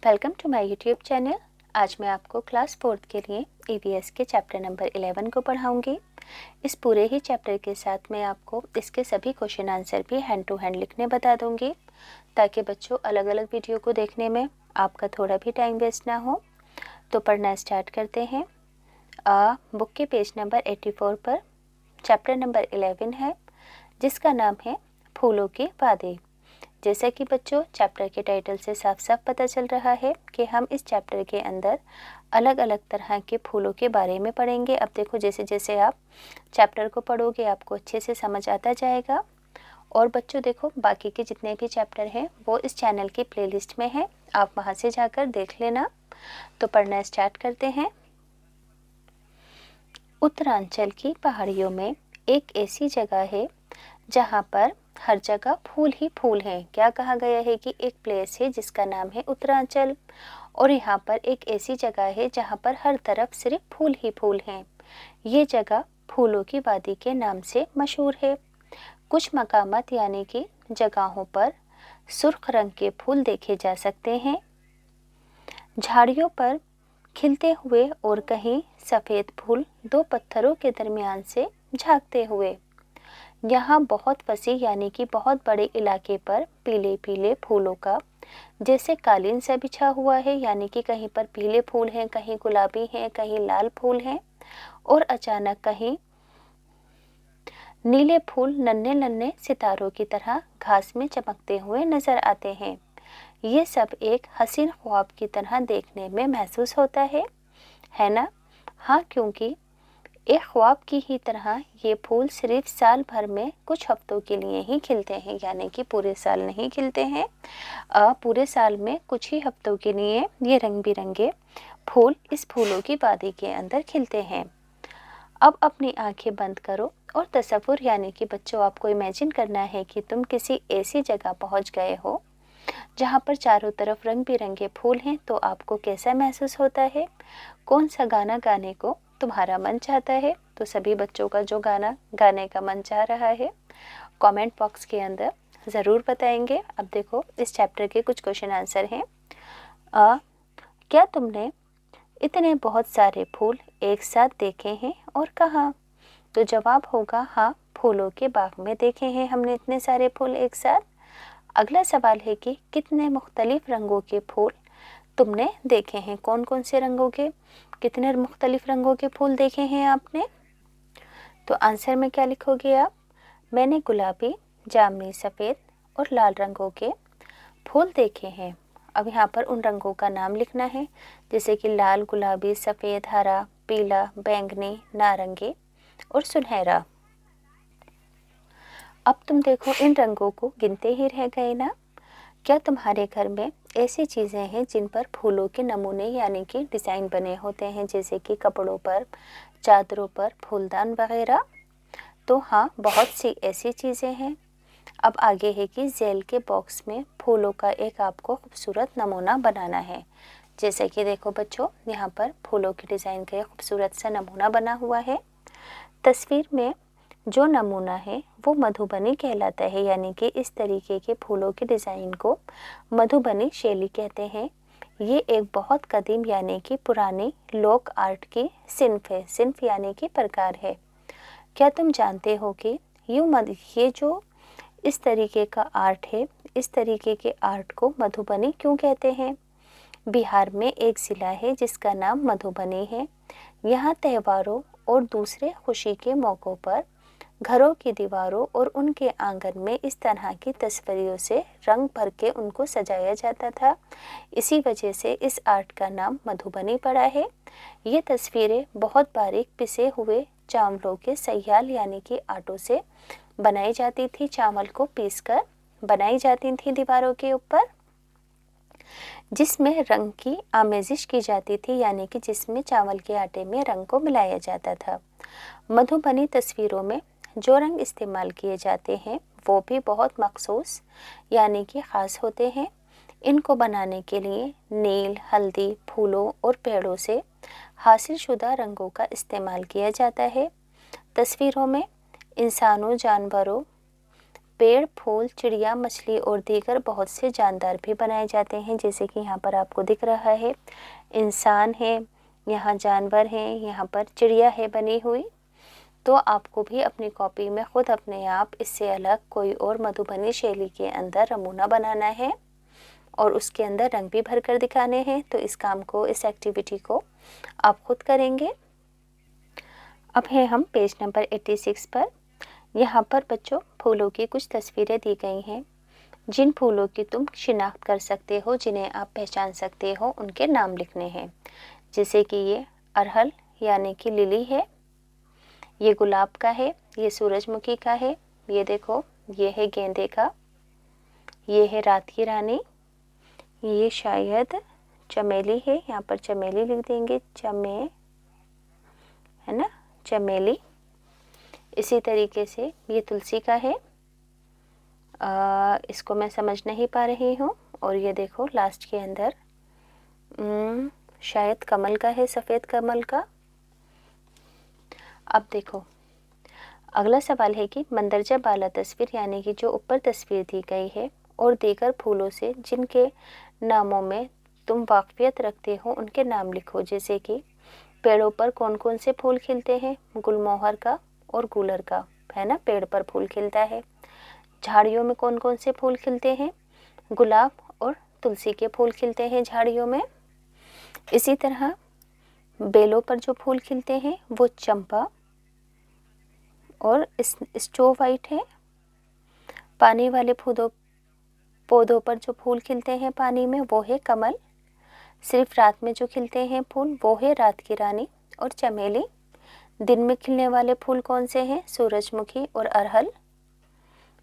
Welcome to my YouTube channel. आज मैं आपको क्लास 4 के लिए ईवीएस के चैप्टर नंबर 11 को पढ़ाऊंगी। इस पूरे ही चैप्टर के साथ मैं आपको इसके सभी क्वेश्चन आंसर भी हैंड टू हैंड लिखने बता दूंगी, ताकि बच्चों अलग अलग वीडियो को देखने में आपका थोड़ा भी टाइम वेस्ट ना हो। तो पढ़ना स्टार्ट करते हैं। बुक के पेज नंबर 84 पर चैप्टर नंबर 11 है, जिसका नाम है फूलों के वादे। जैसा कि बच्चों चैप्टर के टाइटल से साफ साफ पता चल रहा है कि हम इस चैप्टर के अंदर अलग अलग तरह के फूलों के बारे में पढ़ेंगे। अब देखो, जैसे जैसे आप चैप्टर को पढ़ोगे आपको अच्छे से समझ आता जाएगा। और बच्चों देखो, बाकी के जितने भी चैप्टर हैं वो इस चैनल की प्लेलिस्ट में है, आप वहाँ से जाकर देख लेना। तो पढ़ना स्टार्ट करते हैं। उत्तरांचल की पहाड़ियों में एक ऐसी जगह है जहाँ पर हर जगह फूल ही फूल हैं। क्या कहा गया है कि एक प्लेस है जिसका नाम है उत्तरांचल, और यहाँ पर एक ऐसी जगह है जहाँ पर हर तरफ सिर्फ फूल ही फूल हैं। ये जगह फूलों की वादी के नाम से मशहूर है। कुछ मकामात यानी कि जगहों पर सुर्ख रंग के फूल देखे जा सकते हैं, झाड़ियों पर खिलते हुए, और कहीं सफ़ेद फूल दो पत्थरों के दरमियान से झांकते हुए। यहाँ बहुत वसी यानी कि बहुत बड़े इलाके पर पीले पीले फूलों का जैसे कालीन सा बिछा हुआ है, यानी कि कहीं पर पीले फूल हैं, कहीं गुलाबी हैं, कहीं लाल फूल हैं, और अचानक कहीं नीले फूल नन्हे नन्हे सितारों की तरह घास में चमकते हुए नजर आते हैं। ये सब एक हसीन ख्वाब की तरह देखने में महसूस होता है ना? हाँ, क्योंकि एक ख्वाब की ही तरह ये फूल सिर्फ साल भर में कुछ हफ्तों के लिए ही खिलते हैं, यानी कि पूरे साल नहीं खिलते हैं। पूरे साल में कुछ ही हफ्तों के लिए ये रंग बिरंगे फूल इस फूलों की वादी के अंदर खिलते हैं। अब अपनी आंखें बंद करो और तसव्वुर यानी कि बच्चों आपको इमेजिन करना है कि तुम किसी ऐसी जगह पहुंच गए हो जहां पर चारों तरफ रंग बिरंगे फूल हैं। तो आपको कैसा महसूस होता है? कौन सा गाना गाने को तुम्हारा मन चाहता है? तो सभी बच्चों का जो गाना गाने का मन चाह रहा है कमेंट बॉक्स के अंदर ज़रूर बताएंगे। अब देखो, इस चैप्टर के कुछ क्वेश्चन आंसर हैं। क्या तुमने इतने बहुत सारे फूल एक साथ देखे हैं और कहाँ? तो जवाब होगा हाँ, फूलों के बाग में देखे हैं हमने इतने सारे फूल एक साथ। अगला सवाल है कि कितने मुख्तलिफ रंगों के फूल तुमने देखे हैं? कौन कौन से रंगों के, कितने मुख्तलिफ रंगों के फूल देखे हैं आपने? तो आंसर में क्या लिखोगे आप? मैंने गुलाबी, जामुनी, सफ़ेद और लाल रंगों के फूल देखे हैं। अब यहाँ पर उन रंगों का नाम लिखना है, जैसे कि लाल, गुलाबी, सफ़ेद, हरा, पीला, बैंगनी, नारंगी और सुनहरा। अब तुम देखो, इन रंगों को गिनते ही रह गए ना? क्या तुम्हारे घर में ऐसी चीज़ें हैं जिन पर फूलों के नमूने यानी कि डिज़ाइन बने होते हैं, जैसे कि कपड़ों पर, चादरों पर, फूलदान वगैरह? तो हाँ, बहुत सी ऐसी चीज़ें हैं। अब आगे है कि जेल के बॉक्स में फूलों का एक आपको खूबसूरत नमूना बनाना है। जैसे कि देखो बच्चों, यहाँ पर फूलों की डिज़ाइन का एक खूबसूरत सा नमूना बना हुआ है। तस्वीर में जो नमूना है वो मधुबनी कहलाता है, यानी कि इस तरीके के फूलों के डिज़ाइन को मधुबनी शैली कहते हैं। ये एक बहुत कदीम यानी कि पुरानी लोक आर्ट की सिन्फ है। सिन्फ यानी कि प्रकार है। क्या तुम जानते हो कि ये जो इस तरीके का आर्ट है, इस तरीके के आर्ट को मधुबनी क्यों कहते हैं? बिहार में एक ज़िला है जिसका नाम मधुबनी है। यहाँ त्योहारों और दूसरे खुशी के मौक़ों पर घरों की दीवारों और उनके आंगन में इस तरह की तस्वीरों से रंग भर के उनको सजाया जाता था। इसी वजह से इस आर्ट का नाम मधुबनी पड़ा है। ये तस्वीरें बहुत बारीक पिसे हुए चावलों के सयाल यानी कि आटों से बनाई जाती थी। चावल को पीसकर बनाई जाती थी दीवारों के ऊपर, जिसमें रंग की आमेजिश की जाती थी, यानी कि जिसमें चावल के आटे में रंग को मिलाया जाता था। मधुबनी तस्वीरों में जो रंग इस्तेमाल किए जाते हैं वो भी बहुत मखसूस यानी कि ख़ास होते हैं। इनको बनाने के लिए नील, हल्दी, फूलों और पेड़ों से हासिल शुदा रंगों का इस्तेमाल किया जाता है। तस्वीरों में इंसानों, जानवरों, पेड़, फूल, चिड़िया, मछली और दीगर बहुत से जानदार भी बनाए जाते हैं, जैसे कि यहाँ पर आपको दिख रहा है इंसान है, यहाँ जानवर हैं, यहाँ पर चिड़िया है बनी हुई। तो आपको भी अपनी कॉपी में खुद अपने आप इससे अलग कोई और मधुबनी शैली के अंदर नमूना बनाना है और उसके अंदर रंग भी भर कर दिखाने हैं। तो इस काम को, इस एक्टिविटी को आप खुद करेंगे। अब है हम पेज नंबर 86 पर। यहाँ पर बच्चों फूलों की कुछ तस्वीरें दी गई हैं, जिन फूलों की तुम शिनाख्त कर सकते हो, जिन्हें आप पहचान सकते हो, उनके नाम लिखने हैं। जैसे कि ये अरहल यानी कि लिली है, ये गुलाब का है, ये सूरजमुखी का है, ये देखो ये है गेंदे का, ये है रात की रानी, ये शायद चमेली है, यहाँ पर चमेली लिख देंगे, है ना, चमेली। इसी तरीके से ये तुलसी का है, इसको मैं समझ नहीं पा रही हूँ। और ये देखो लास्ट के अंदर शायद कमल का है, सफ़ेद कमल का। अब देखो अगला सवाल है कि मंदरजा बाला तस्वीर यानी कि जो ऊपर तस्वीर दी गई है और दीगर फूलों से जिनके नामों में तुम वाकफियत रखते हो उनके नाम लिखो। जैसे कि पेड़ों पर कौन कौन से फूल खिलते हैं, गुलमोहर का और गूलर का, है ना, पेड़ पर फूल खिलता है। झाड़ियों में कौन कौन से फूल खिलते हैं, गुलाब और तुलसी के फूल खिलते हैं झाड़ियों में। इसी तरह बेलों पर जो फूल खिलते हैं वो चंपा और स्टो वाइट है। पानी वाले पौधों पर जो फूल खिलते हैं पानी में वो है कमल। सिर्फ रात में जो खिलते हैं फूल वो है रात की रानी और चमेली। दिन में खिलने वाले फूल कौन से हैं, सूरजमुखी और अरहल।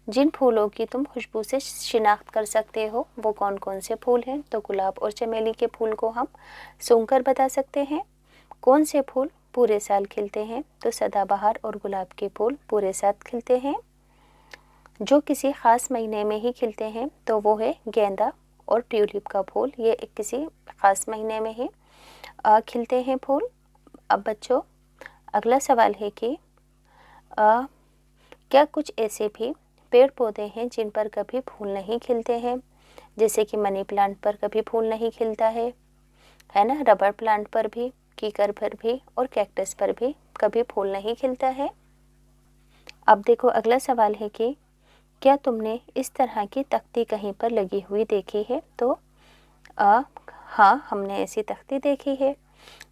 जिन फूलों की तुम खुशबू से शिनाख्त कर सकते हो वो कौन कौन से फूल हैं, तो गुलाब और चमेली के फूल को हम सूंघकर बता सकते हैं। कौन से फूल पूरे साल खिलते हैं, तो सदाबहार और गुलाब के फूल पूरे साल खिलते हैं। जो किसी ख़ास महीने में ही खिलते हैं तो वो है गेंदा और ट्यूलिप का फूल, ये किसी ख़ास महीने में ही खिलते हैं फूल। अब बच्चों अगला सवाल है कि क्या कुछ ऐसे भी पेड़ पौधे हैं जिन पर कभी फूल नहीं खिलते हैं, जैसे कि मनी प्लांट पर कभी फूल नहीं खिलता है ना, रबर प्लांट पर भी, कीकर पर भी और कैक्टस पर भी कभी फूल नहीं खिलता है। अब देखो अगला सवाल है कि क्या तुमने इस तरह की तख्ती कहीं पर लगी हुई देखी है, तो हाँ हमने ऐसी तख्ती देखी है।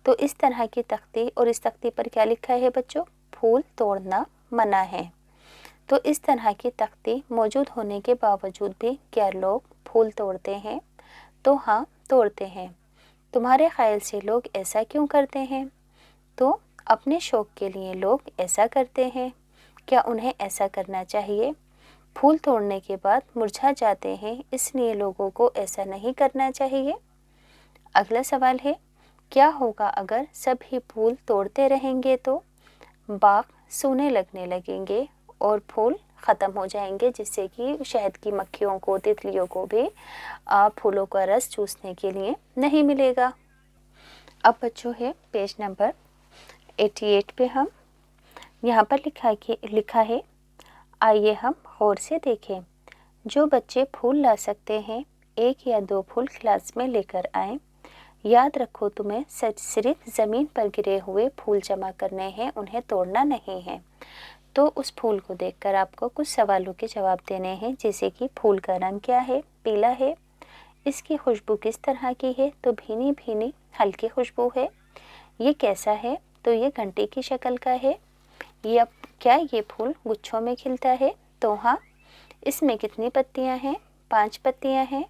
तो इस तरह की तख्ती, और इस तख्ती पर क्या लिखा है बच्चों, फूल तोड़ना मना है। तो इस तरह की तख्ती मौजूद होने के बावजूद भी क्या लोग फूल तोड़ते हैं, तो हाँ तोड़ते हैं। तुम्हारे ख्याल से लोग ऐसा क्यों करते हैं, तो अपने शौक़ के लिए लोग ऐसा करते हैं। क्या उन्हें ऐसा करना चाहिए, फूल तोड़ने के बाद मुरझा जाते हैं, इसलिए लोगों को ऐसा नहीं करना चाहिए। अगला सवाल है क्या होगा अगर सभी फूल तोड़ते रहेंगे, तो बाग सूने लगने लगेंगे और फूल ख़त्म हो जाएंगे, जिससे कि शहद की मक्खियों को, तितलियों को भी फूलों का रस चूसने के लिए नहीं मिलेगा। अब बच्चों है पेज नंबर 88 पे हम यहाँ पर लिखा है आइए हम गौर से देखें। जो बच्चे फूल ला सकते हैं 1 या 2 फूल क्लास में लेकर आएं। याद रखो तुम्हें सिर्फ ज़मीन पर गिरे हुए फूल जमा करने हैं, उन्हें तोड़ना नहीं है। तो उस फूल को देखकर आपको कुछ सवालों के जवाब देने हैं, जैसे कि फूल का रंग क्या है, पीला है। इसकी खुशबू किस तरह की है, तो भीनी भीनी हल्की खुशबू है। ये कैसा है, तो ये घंटी की शक्ल का है। क्या ये फूल गुच्छों में खिलता है, तो हाँ। इसमें कितनी पत्तियां हैं, 5 पत्तियां हैं।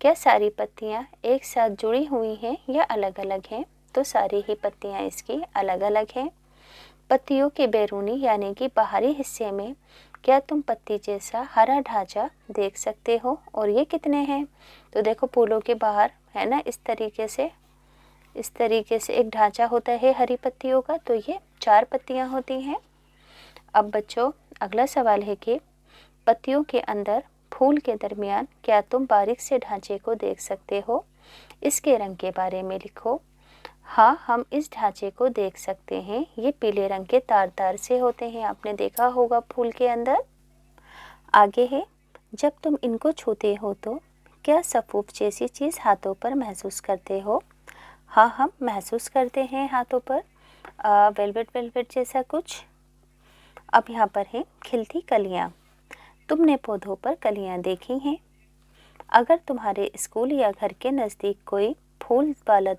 क्या सारी पत्तियां एक साथ जुड़ी हुई हैं या अलग अलग हैं, तो सारी ही पत्तियां इसकी अलग अलग हैं। पत्तियों के बैरूनी यानी कि बाहरी हिस्से में क्या तुम पत्ती जैसा हरा ढांचा देख सकते हो, और ये कितने हैं, तो देखो फूलों के बाहर है ना इस तरीके से एक ढांचा होता है हरी पत्तियों का, तो ये 4 पत्तियां होती हैं। अब बच्चों अगला सवाल है कि पत्तियों के अंदर फूल के दरमियान क्या तुम बारीक से ढांचे को देख सकते हो, इसके रंग के बारे में लिखो। हाँ हम इस ढांचे को देख सकते हैं, ये पीले रंग के तार तार से होते हैं, आपने देखा होगा फूल के अंदर। आगे है, जब तुम इनको छूते हो तो क्या सफूफ जैसी चीज़ हाथों पर महसूस करते हो? हाँ, हम महसूस करते हैं हाथों पर वेलवेट वेलवेट जैसा कुछ। अब यहाँ पर है खिलती कलियाँ। तुमने पौधों पर कलियाँ देखी हैं? अगर तुम्हारे स्कूल या घर के नज़दीक कोई फूलदार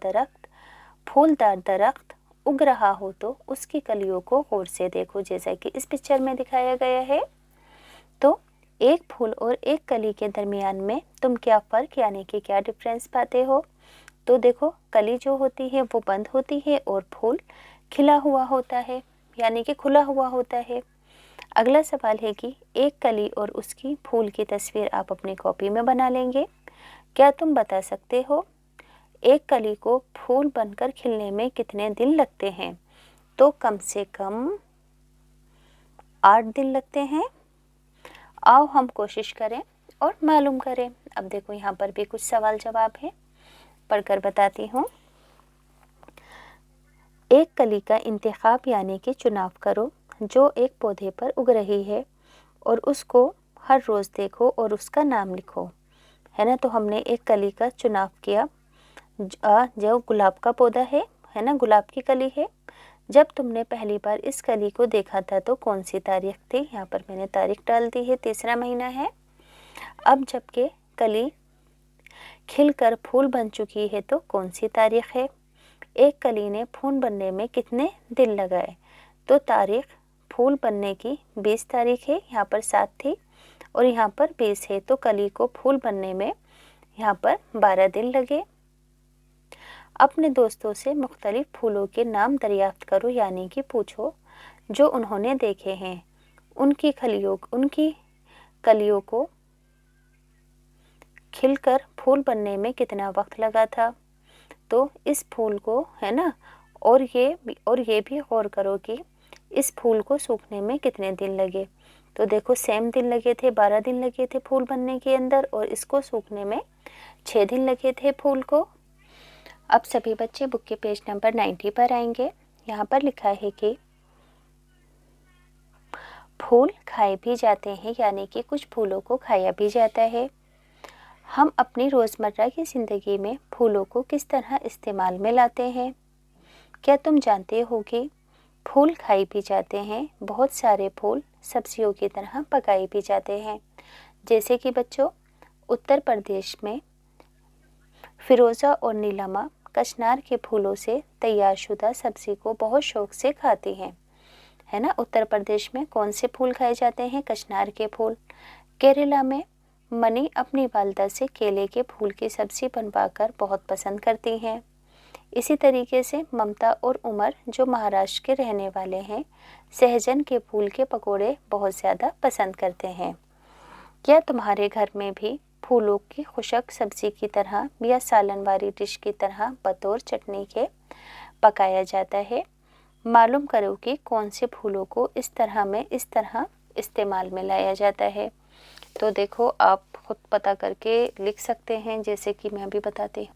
दरख्त उग रहा हो तो उसकी कलियों को गौर से देखो, जैसा कि इस पिक्चर में दिखाया गया है। तो एक फूल और एक कली के दरमियान में तुम क्या फ़र्क यानी कि क्या डिफरेंस पाते हो? तो देखो, कली जो होती है वो बंद होती है और फूल खिला हुआ होता है, यानी कि खुला हुआ होता है। अगला सवाल है कि एक कली और उसकी फूल की तस्वीर आप अपनी कॉपी में बना लेंगे। क्या तुम बता सकते हो एक कली को फूल बनकर खिलने में कितने दिन लगते हैं? तो कम से कम 8 दिन लगते हैं। आओ हम कोशिश करें और मालूम करें। अब देखो, यहाँ पर भी कुछ सवाल जवाब है, पढ़कर बताती हूँ। एक कली का इंतखाब यानी कि चुनाव करो जो एक पौधे पर उग रही है और उसको हर रोज़ देखो और उसका नाम लिखो, है ना। तो हमने एक कली का चुनाव किया जो गुलाब का पौधा है ना, गुलाब की कली है। जब तुमने पहली बार इस कली को देखा था तो कौन सी तारीख थी? यहाँ पर मैंने तारीख डाल दी है, 3रा महीना है। अब जबकि कली खिलकर फूल बन चुकी है तो कौन सी तारीख है? एक कली ने फूल बनने में कितने दिन लगाए? तो तारीख फूल बनने की 20 तारीख है, यहाँ पर 7 थी और यहाँ पर 20 है, तो कली को फूल बनने में यहाँ पर 12 दिन लगे। अपने दोस्तों से मुख्तलिफ फूलों के नाम दरियाफ्त करो यानी कि पूछो जो उन्होंने देखे हैं। उनकी कलियों को खिलकर फूल बनने में कितना वक्त लगा था? तो इस फूल को, है ना, और ये भी गौर करो कि इस फूल को सूखने में कितने दिन लगे। तो देखो, सेम दिन लगे थे, 12 दिन लगे थे फूल बनने के अंदर और इसको सूखने में 6 दिन लगे थे फूल को। अब सभी बच्चे बुक के पेज नंबर 90 पर आएंगे। यहाँ पर लिखा है कि फूल खाए भी जाते हैं, यानी कि कुछ फूलों को खाया भी जाता है। हम अपनी रोज़मर्रा की ज़िंदगी में फूलों को किस तरह इस्तेमाल में लाते हैं? क्या तुम जानते हो कि फूल खाए भी जाते हैं? बहुत सारे फूल सब्जियों की तरह पकाए भी जाते हैं, जैसे कि बच्चों उत्तर प्रदेश में फिरोज़ा और नीलमा कचनार के फूलों से तैयार शुदा सब्जी को बहुत शौक से खाती हैं, है ना। उत्तर प्रदेश में कौन से फूल खाए जाते हैं? कचनार के फूल। केरला में मनी अपनी वालदा से केले के फूल की सब्जी बनवाकर बहुत पसंद करती हैं। इसी तरीके से ममता और उमर जो महाराष्ट्र के रहने वाले हैं, सहजन के फूल के पकोड़े बहुत ज़्यादा पसंद करते हैं। क्या तुम्हारे घर में भी फूलों की खुशक सब्जी की तरह या सालन वाली डिश की तरह बतौर चटनी के पकाया जाता है? मालूम करो कि कौन से फूलों को इस तरह इस्तेमाल में लाया जाता है। तो देखो, आप खुद पता करके लिख सकते हैं, जैसे कि मैं अभी बताती हूँ।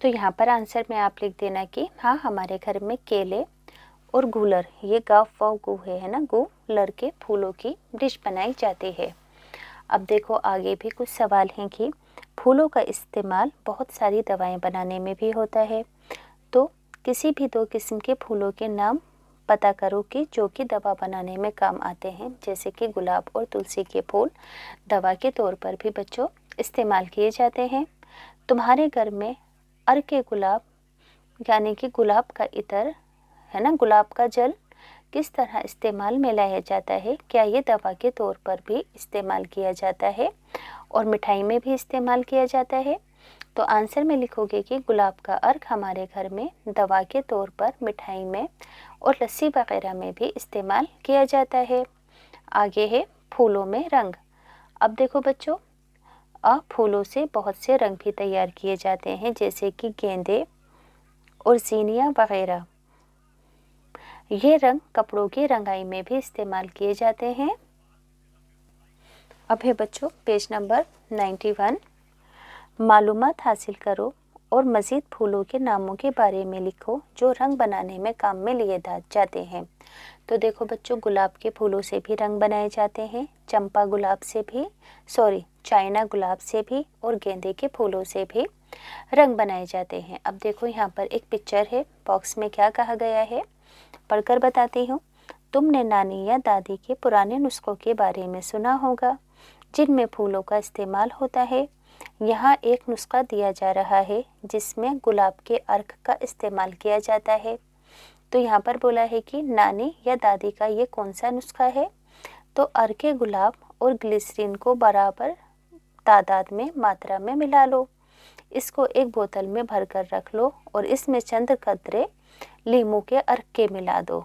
तो यहाँ पर आंसर में आप लिख देना कि हाँ, हमारे घर में केले और गूलर, ये गू है ना, गूलर के फूलों की डिश बनाई जाती है। अब देखो, आगे भी कुछ सवाल हैं कि फूलों का इस्तेमाल बहुत सारी दवाएं बनाने में भी होता है। तो किसी भी 2 किस्म के फूलों के नाम पता करो कि जो कि दवा बनाने में काम आते हैं, जैसे कि गुलाब और तुलसी के फूल दवा के तौर पर भी बच्चों इस्तेमाल किए जाते हैं। तुम्हारे घर में अर्के गुलाब यानी कि गुलाब का इत्र, है ना, गुलाब का जल किस तरह इस्तेमाल में लाया जाता है? क्या ये दवा के तौर पर भी इस्तेमाल किया जाता है और मिठाई में भी इस्तेमाल किया जाता है? तो आंसर में लिखोगे कि गुलाब का अर्क हमारे घर में दवा के तौर पर मिठाई में और लस्सी वगैरह में भी इस्तेमाल किया जाता है। आगे है फूलों में रंग। अब देखो बच्चों, फूलों से बहुत से रंग भी तैयार किए जाते हैं, जैसे कि गेंदे और ज़ीनिया वगैरह। ये रंग कपड़ों की रंगाई में भी इस्तेमाल किए जाते हैं। अब है बच्चों पेज नंबर 91। मालूमात हासिल करो और मज़ीद फूलों के नामों के बारे में लिखो जो रंग बनाने में काम में लिए जाते हैं। तो देखो बच्चों, गुलाब के फूलों से भी रंग बनाए जाते हैं, चंपा गुलाब से भी, चाइना गुलाब से भी, और गेंदे के फूलों से भी रंग बनाए जाते हैं। अब देखो यहाँ पर एक पिक्चर है, बॉक्स में क्या कहा गया है पढ़कर बताती हूँ। तुमने नानी या दादी के पुराने नुस्खों के बारे में सुना होगा जिनमें फूलों का इस्तेमाल होता है। यहाँ एक नुस्खा दिया जा रहा है जिसमें गुलाब के अर्क का इस्तेमाल किया जाता है। तो यहाँ पर बोला है कि नानी या दादी का ये कौन सा नुस्खा है। तो अर्के गुलाब और ग्लिसरीन को बराबर तादाद में मात्रा में मिला लो, इसको एक बोतल में भरकर रख लो और इसमें चंद कतरे लीमू के अर्क के मिला दो।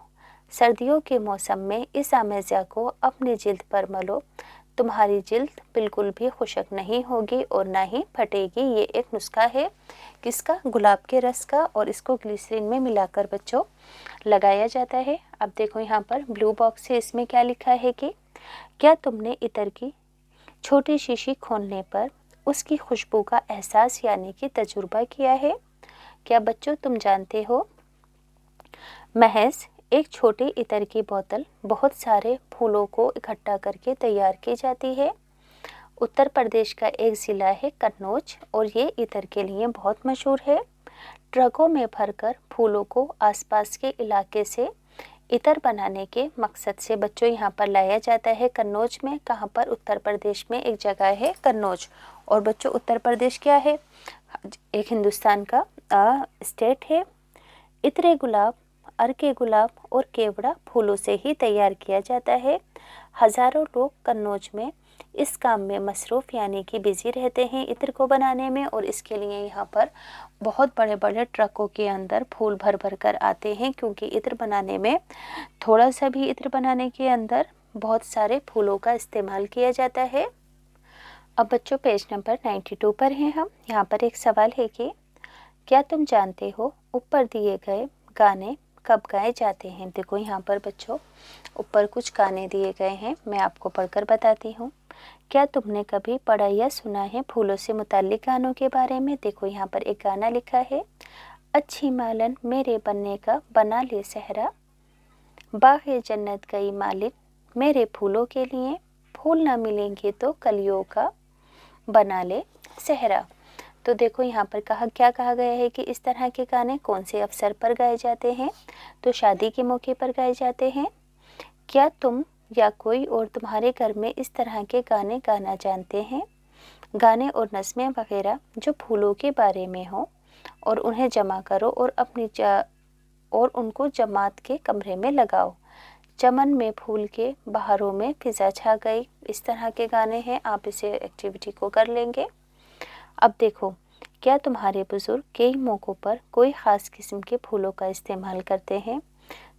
सर्दियों के मौसम में इस आमेज़ा को अपनी जिल्द पर मलो, तुम्हारी जिल्द बिल्कुल भी खुशक नहीं होगी और ना ही फटेगी। ये एक नुस्खा है किसका, गुलाब के रस का, और इसको ग्लिसरीन में मिलाकर बच्चों लगाया जाता है। अब देखो यहाँ पर ब्लू बॉक्स है, इसमें क्या लिखा है कि क्या तुमने इत्र की छोटी शीशी खोलने पर उसकी खुशबू का एहसास यानी कि तजुर्बा किया है। क्या बच्चों तुम जानते हो, महज एक छोटी इत्र की बोतल बहुत सारे फूलों को इकट्ठा करके तैयार की जाती है। उत्तर प्रदेश का एक ज़िला है कन्नौज और ये इत्र के लिए बहुत मशहूर है। ट्रकों में भरकर फूलों को आसपास के इलाके से इत्र बनाने के मकसद से बच्चों यहाँ पर लाया जाता है। कन्नौज में, कहाँ पर, उत्तर प्रदेश में एक जगह है कन्नौज। और बच्चों उत्तर प्रदेश क्या है, एक हिंदुस्तान का स्टेट है। इत्र गुलाब, अर्के गुलाब और केवड़ा फूलों से ही तैयार किया जाता है। हज़ारों लोग कन्नौज में इस काम में मसरूफ़ यानी कि बिज़ी रहते हैं इत्र को बनाने में, और इसके लिए यहाँ पर बहुत बड़े बड़े ट्रकों के अंदर फूल भर भर कर आते हैं, क्योंकि इत्र बनाने में थोड़ा सा भी इत्र बनाने के अंदर बहुत सारे फूलों का इस्तेमाल किया जाता है। अब बच्चों पेज नंबर 92 पर हैं हम। यहाँ पर एक सवाल है कि क्या तुम जानते हो ऊपर दिए गए गाने कब गाए जाते हैं। देखो यहाँ पर बच्चों ऊपर कुछ गाने दिए गए हैं, मैं आपको पढ़कर बताती हूँ। क्या तुमने कभी पढ़ा या सुना है फूलों से मुताल्लिक गानों के बारे में। देखो यहाँ पर एक गाना लिखा है, अच्छी मालन मेरे बनने का बना ले सहरा, बाग़े जन्नत गई मालिक मेरे फूलों के लिए, फूल ना मिलेंगे तो कलियों का बना ले सहरा। तो देखो यहाँ पर क्या कहा गया है कि इस तरह के गाने कौन से अवसर पर गाए जाते हैं। तो शादी के मौके पर गाए जाते हैं। क्या तुम या कोई और तुम्हारे घर में इस तरह के गाने गाना जानते हैं। गाने और नज़में वगैरह जो फूलों के बारे में हो, और उन्हें जमा करो और उनको जमात के कमरे में लगाओ। चमन में फूल के बहारों में फिजा छा गई, इस तरह के गाने हैं। आप इसे एक्टिविटी को कर लेंगे। अब देखो, क्या तुम्हारे बुज़ुर्ग कई मौक़ों पर कोई ख़ास किस्म के फूलों का इस्तेमाल करते हैं।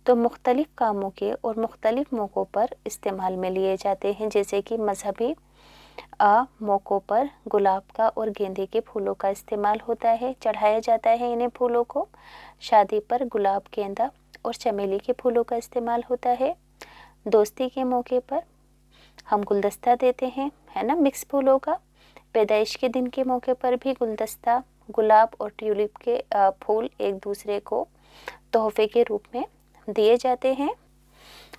तो मुख्तलिफ़ कामों के और मुख्तलिफ़ मौक़ों पर इस्तेमाल में लिए जाते हैं, जैसे कि मजहबी मौक़ों पर गुलाब का और गेंदे के फूलों का इस्तेमाल होता है, चढ़ाया जाता है इन्हें फूलों को। शादी पर गुलाब, गेंदा और चमेली के फूलों का इस्तेमाल होता है। दोस्ती के मौके पर हम गुलदस्ता देते हैं, है ना, मिक्स फूलों का। पैदाइश के दिन के मौके पर भी गुलदस्ता, गुलाब और ट्यूलिप के फूल एक दूसरे को तोहफे के रूप में दिए जाते हैं।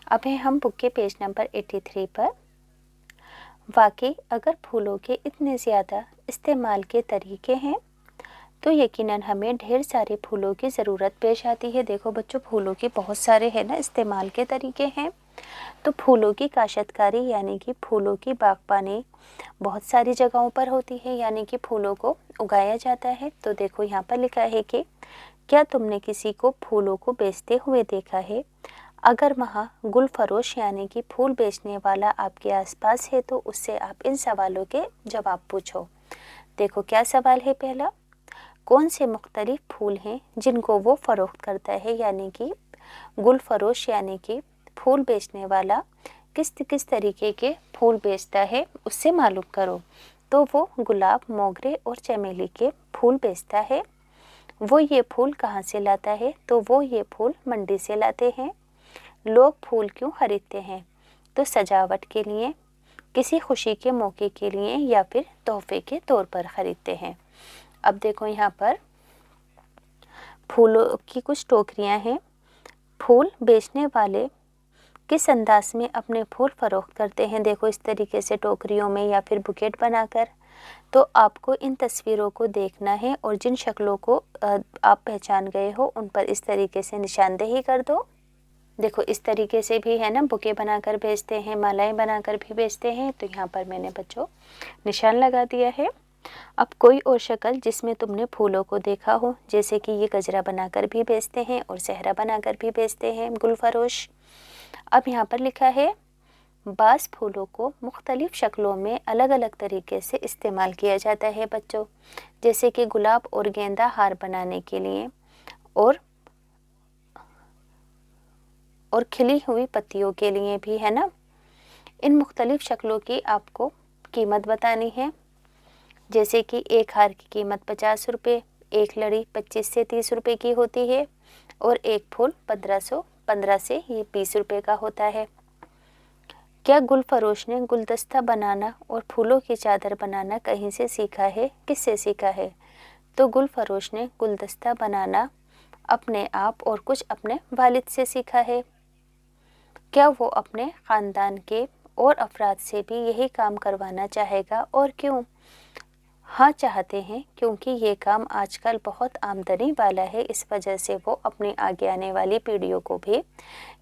अब हैं हम बुक के पेज नंबर 83 पर। वाकई अगर फूलों के इतने ज़्यादा इस्तेमाल के तरीके हैं तो यकीनन हमें ढेर सारे फूलों की ज़रूरत पेश आती है। देखो बच्चों, फूलों के बहुत सारे है ना इस्तेमाल के तरीके हैं। तो फूलों की काश्तकारी यानी कि फूलों की बागबानी बहुत सारी जगहों पर होती है, यानी कि फूलों को उगाया जाता है। तो देखो यहाँ पर लिखा है कि क्या तुमने किसी को फूलों को बेचते हुए देखा है। अगर वहाँ गुल फरोश यानी कि फूल बेचने वाला आपके आसपास है तो उससे आप इन सवालों के जवाब पूछो। देखो क्या सवाल है पहला, कौन से मुख्तलिफ फूल हैं जिनको वो फ़रोख्त करता है, यानी कि गुल फरोश यानी कि फूल बेचने वाला किस तरीके के फूल बेचता है उससे मालूम करो। तो वो गुलाब, मोगरे और चमेली के फूल बेचता है। वो ये फूल कहाँ से लाता है, तो वो ये फूल मंडी से लाते हैं। लोग फूल क्यों खरीदते हैं, तो सजावट के लिए, किसी खुशी के मौके के लिए या फिर तोहफे के तौर पर ख़रीदते हैं। अब देखो यहाँ पर फूलों की कुछ टोकरियां हैं। फूल बेचने वाले किस अंदाज में अपने फूल फरोख्त करते हैं, देखो इस तरीके से टोकरियों में या फिर बुकेट बनाकर। तो आपको इन तस्वीरों को देखना है और जिन शक्लों को आप पहचान गए हो उन पर इस तरीके से निशानदेही कर दो। देखो इस तरीके से भी है ना बुके बनाकर बेचते हैं, मालाएं बनाकर भी बेचते हैं। तो यहाँ पर मैंने बच्चों निशान लगा दिया है। अब कोई और शक्ल जिसमें तुमने फूलों को देखा हो, जैसे कि ये गजरा बनाकर भी बेचते हैं और सेहरा बनाकर भी बेचते हैं गुलफरोश। अब यहाँ पर लिखा है बाज़ फूलों को मुख्तलिफ शक्लों में अलग अलग तरीके से इस्तेमाल किया जाता है बच्चों, जैसे कि गुलाब और गेंदा हार बनाने के लिए और खिली हुई पत्तियों के लिए भी, है ना। इन मुख्तलिफ शक्लों की आपको कीमत बतानी है, जैसे कि एक हार की कीमत 50 रुपये, एक लड़ी 25 से 30 रुपये की होती है और एक फूल 15 से ये 20 रुपये का होता है। क्या गुलफरोश ने गुलदस्ता बनाना और फूलों की चादर बनाना कहीं से सीखा है, किससे सीखा है? तो गुलफरोश ने गुलदस्ता बनाना अपने आप और कुछ अपने वालिद से सीखा है। क्या वो अपने ख़ानदान के और अफराद से भी यही काम करवाना चाहेगा और क्यों? हाँ चाहते हैं, क्योंकि ये काम आजकल बहुत आमदनी वाला है। इस वजह से वो अपनी आगे आने वाली पीढ़ियों को भी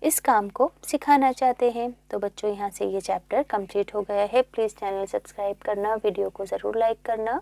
इस काम को सिखाना चाहते हैं। तो बच्चों यहाँ से ये चैप्टर कंप्लीट हो गया है। प्लीज़ चैनल सब्सक्राइब करना, वीडियो को ज़रूर लाइक करना।